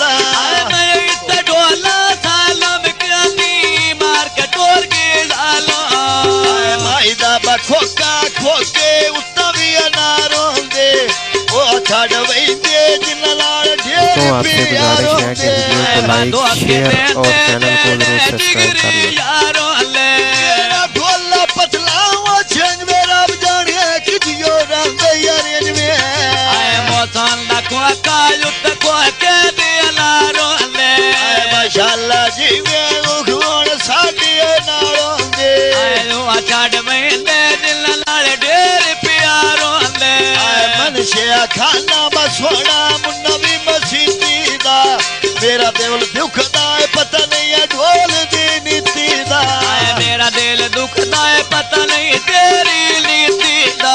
दा मैं इतना ढोला सालम क्यानी मार के टोर के सालो माई दा बखोका खोके उत्ता भी अनारों दे ओ छड़ वैंदे जिन्ना लाल ढेर तो आपसे गुजारिश है कि वीडियो को लाइक शेयर और चैनल को जरूर सब्सक्राइब कर लें। ढोला पतला वो छंग मेरा जाने कि जियो रंग यार में मौसम दा खोका युत खोके दे लारो ले माशाअल्लाह जी वे उखोण साडी नालों दे आयो छड़ वैंदे जिन्ना लाल ढेर प्यारो ले मनशिया खाना बसोना मुन्ना भी मसीती दा मेरा दिल दुखदा है पता नहीं है ढोल दी नीति दा मेरा दिल दुखदा है पता नहीं तेरी नीति दा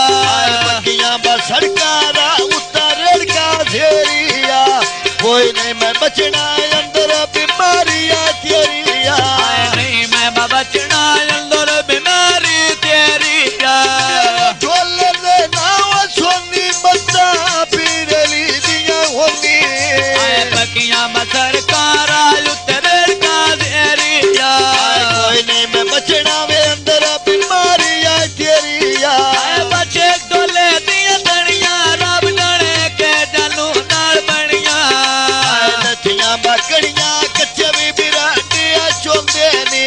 पक्कियां बसड़कारा उतर का धेरिया कोई नहीं मैं बचना अंदर बीमारियां तेरिया नहीं मैं बचना अंदर बीमारी तेरिया ढोल दे नाव सोनी बता पीरली दिया होनी पक्कियां बसड़कारा उतर का धेरिया कोई नहीं मैं बचना वे अंदर बीमारियां तेरिया बचे डोले दिया दड़िया रब डरे के जलू नाल बनिया नथियां बकड़ियां कच्चे भी बिरांडिया चोंदे नी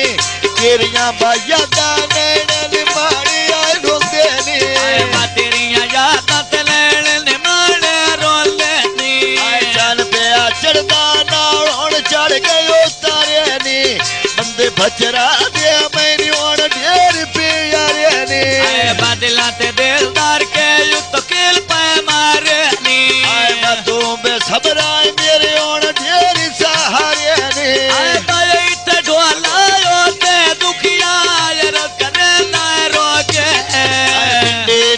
तेरियां बाया दा नैन निमाड़िया रोंदे नी तेरिया यादां ते लैण निमाणे रोंदे नी चल पिया चढ़दा नाल हुण चढ़ गयो तारे नी बंदे बचरा दे मैनू हुण ढेर प्यारे नी बदला ते दिलदार के युत किल पे मारे नी तू बेसबरा मेरे हुण ढेर सहारे नी इत्ते ढोला ते दुखिया करे ना रोके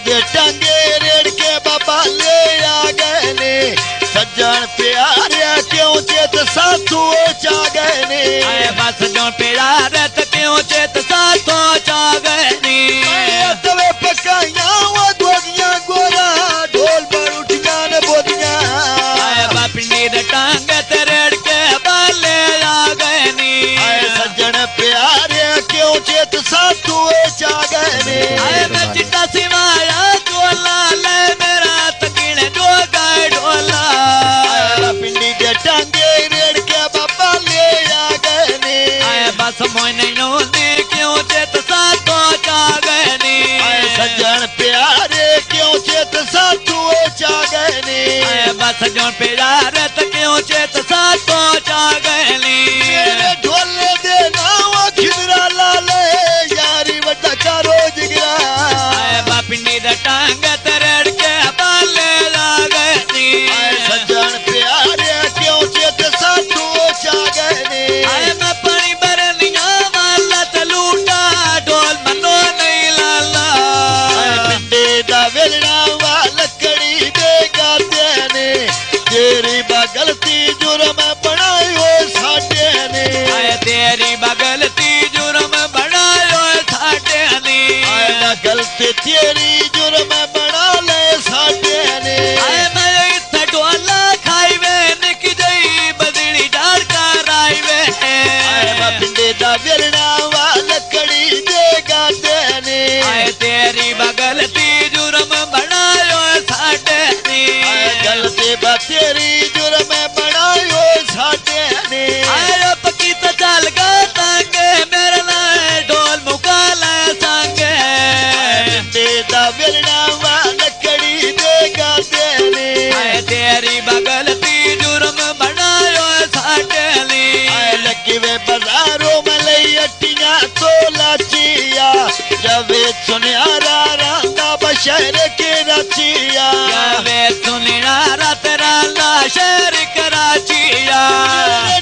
दे टांगे रेड़ के बाबा ले आ गए ने सज्जन प्यारे क्यों चेत साथू चा गए ने बस जो प्यार ते क्यों चेत साथों चा गए नी तवे पकाइया वो गोगियां गोरा ढोल पर उठियां ने बोदियां पिंडी दे टांगे ते रेड़ के बाले आ गए नी सज्जन प्यारे क्यों चेत साथू चा गए ने मैं चिट्टा सिवाया ढोला ले मेरा तकीने जो गाय ढोला पिंडी दे टांगे रेड़ के बाबा ले आ गए ने बस मोने दी क्यों चेत साथों चा गए नी सज्जन प्यारे क्यों चेत साथू चा गए ने बस जो प्यार ते क्यों चेत साथों चा गए नी ढोले दे नाव खिदरा लाले यारी वड्डा चारो जिगरा पिंडी दे टांग ते रेड़ के बाले ला गए नी सज्जन प्यारे क्यों चेत साथू चा गए ने मैं पानी भरनिया वाला ते लूटा ढोल मनो नहीं लाला पिंडे दा वेलना वा लकड़ी दे गाते ने तेरी बगलती जुर्म बनायो साडे ने तेरी बगलती जुर्म बनायो साडे नी गलती तेरी जुर्म बना ले साडे ने मैं इत्थे ढोला खाईवे निक जई बदली डार कर आईवे पिंडे दा वेलना वा लकड़ी दे गाते ने तेरी बगलती जुर्म बनायो साडे नी गलती बा तेरी जुर्म बनायो साडे ने पक्की तो चल गा तांगे मेरे लाए ढोल मुका लाए सांगे पिंडे दा वेलना वा लकड़ी दे गाते ने तेरी बगलती जुर्म बनायो साडे नी लगी वे बाजारों में लई अट्टियां तो लाचिया जवे सुनियारा रांदा बशहर के राचिया वे सुनिया रात राला शहर कराचिया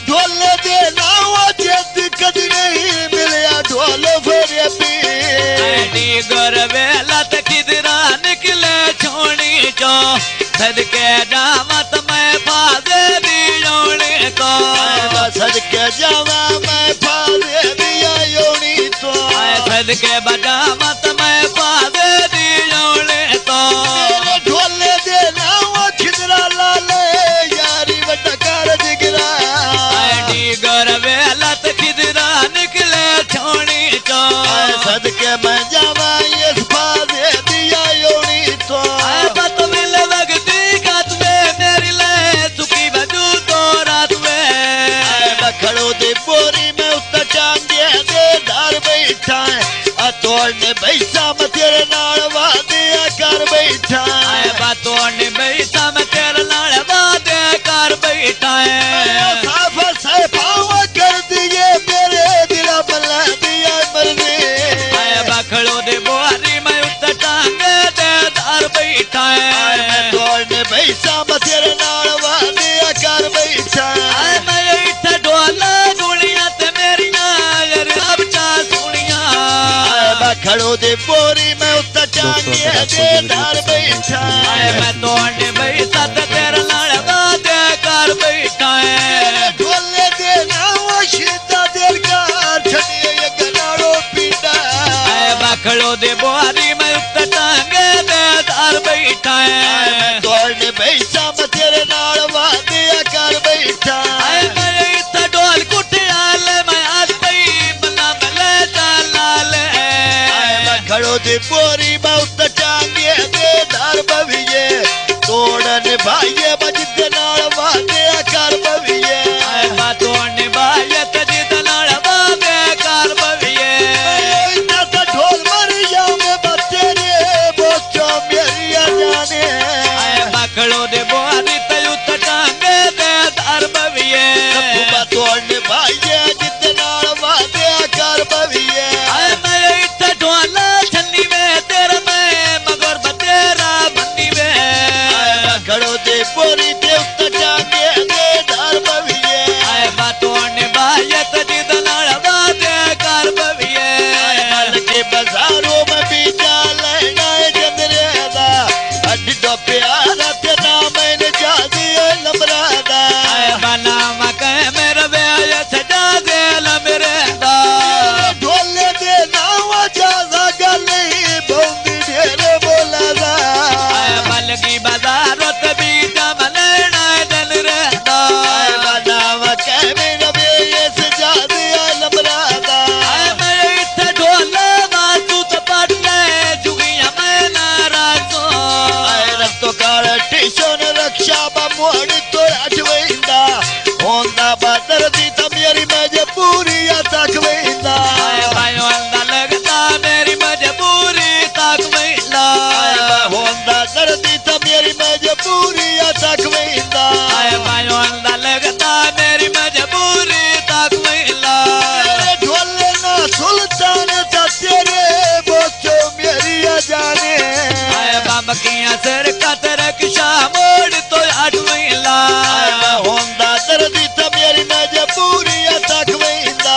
ढोल दे नाव जद कद नहीं मिलया ढोल फेरे पी गुर वेला ते किधरा निकले छोड़ी चो सदके जावत मैं फादे दी जोड़ी को सदके जावा मैं फादे दिया योनी तो सदके बजावत मैं फादे दी जोड़ी को ढोल दे नाव खिदरा लाले यारी वड्डा कार जिगरा मैं जावा इस फादे दिया योनी तो बात मिले लगती गात में मेरी ले सुखी बजू तो रात में खड़ो दे बोरी में उत्ता चांगे दे धार बैठा है तोड़ने बैसा मैं तेरे नाल वादे कर बैठा है तोड़ने बैसा मैं तेरे नाल वादे कर बैठा है साफ से पावा कर दिए मेरे दिल बल्ला दिया मरने खड़ो दे बोरी में उत्ता चांगे दे धार बैठा है तोड़ने बैसा मैं तेरे नाल वादे कर बैठा है खड़ो दे बोरी में उत्ता चांगे दे धार बैठा मैं तोड़ने बैठा ते तेरा नाल वादे कर बैठा है ढोले दे नावा सीधा दिल कार छड़िए ये गनाड़ो पीड़ा खड़ो दे बोरी में उत्ता चांगे दे धार बैठा है तोड़ने बैठा मैं तेरे नाल वादे कर बैठा मैं इतना ढोल कुटिया ले मैं आज पई बना मले चाल खड़ो दे बोरी बहुत चांगे दे धार बविये तोड़न भाइये बजिद नाल वादे कर बविये तोड़ने भाइये तजिद नाल वादे कर बविये इतना सा ढोल मरिया में बच्चे रे बोचो मेरी जाने खड़ो दे बोरी तयु चांगे दे धार बविये तोड़ने भाइये जिद नाल वादे कर बविये खड़ो दे बोरी दे उत्ता चांगे दे धार बविये तोड़ने भाइये तजिद नाल वादे कर बविये मल के बाजारों में बीजा लेना है जंदरे दा अड्डो प्यारा ते नाम मैंने जा दिया लमरादा बना मके मेरे बेया सजा दे लमरे दा ढोले दे नावा जादा गली बंदी ढेरे बोला दा मल की बाजार बीजा मलेना जन रहता बना मके मेरे बेया सजा दिया लमरादा मैं इतना ढोला मातू तो पड़ने जुगिया मैं नाराजो रस्तो कार टीशन रक्षा बमोड़ तो अठवेंदा होंदा बदर दी तमेरी मजबूरी तक वेंदा होंदा लगता मेरी मजबूरी तक वेंदा होंदा दर्दी तमेरी मजबूरी तक वेंदा होंदा लगता मेरी मजबूरी तक वेंदा ढोले ना सुल्तान तेरे बोचो मेरी जाने बमकिया सिर कत रक्षा मोड़ तो अठवेला होंदा दर्दी तमेरी मजबूरी तक वेंदा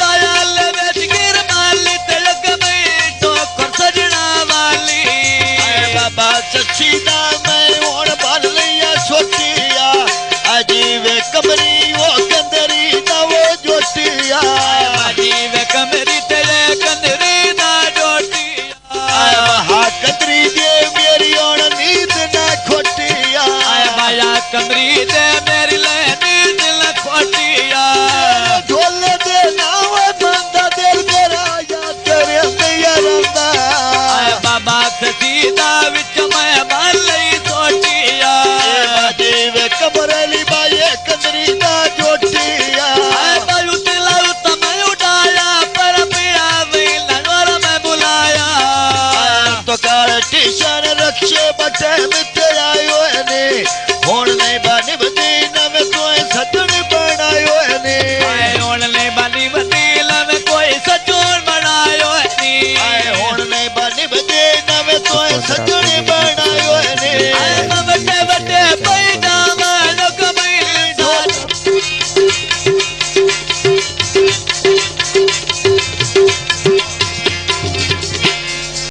बायल में गिर माली तिलक में ठोकर सजना वाली बाबा सच्चीदा मैं और बन लिया सोचिया अजीब कमरी वो कंदरी ना वो जोटिया अजीब कमरी तेरे कंदरी ना जोटिया महा कंदरी दे मेरी और नींद ना खोटिया माया कमरी दे मेरी ले नींद ना खोटिया ढोले दे नावा बंदा दिल मेरा याद करे दिया रंदा बाबा सीधा विच मैं माली सोटिया अजीब कमरली बाये कंदरी ना जोटिया बायू तिलाऊ तमें उड़ाया पर पिया वेला और मैं बुलाया तो कार टीशन रक्षे बटे मित्र